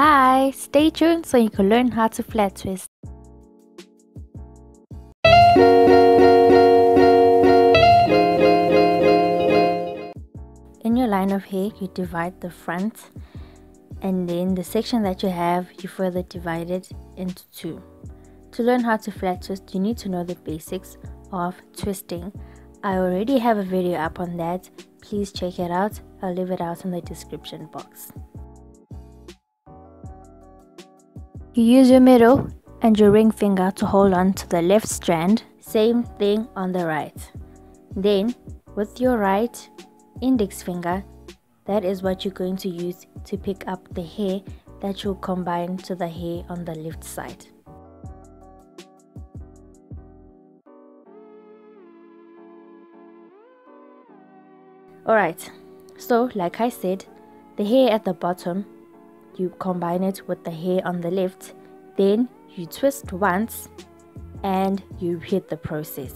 Hi, stay tuned so you can learn how to flat twist. In your line of hair, you divide the front, and then the section that you have, you further divide it into two. To learn how to flat twist, you need to know the basics of twisting. I already have a video up on that. Please check it out. I'll leave it out in the description box. You use your middle and your ring finger to hold on to the left strand. Same thing on the right. Then with your right index finger, that is what you're going to use to pick up the hair that you'll combine to the hair on the left side. Alright, so like I said, the hair at the bottom, you combine it with the hair on the left, then you twist once and you repeat the process,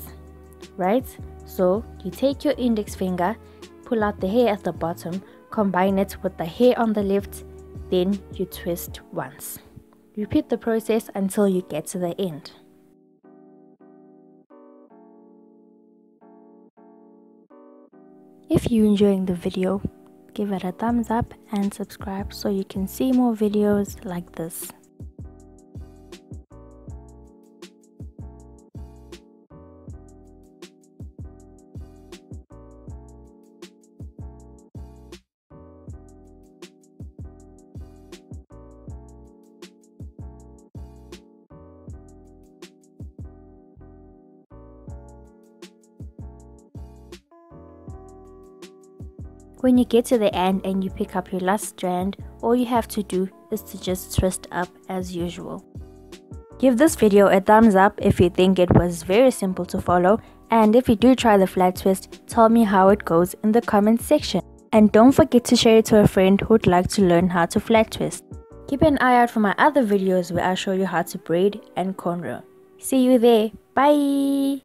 right? So you take your index finger, pull out the hair at the bottom, combine it with the hair on the left, then you twist once. Repeat the process until you get to the end. If you're enjoying the video, give it a thumbs up and subscribe so you can see more videos like this. When you get to the end and you pick up your last strand, all you have to do is to just twist up as usual. Give this video a thumbs up if you think it was very simple to follow, and if you do try the flat twist, tell me how it goes in the comments section. And don't forget to share it to a friend who would like to learn how to flat twist. Keep an eye out for my other videos where I show you how to braid and cornrow. See you there. Bye!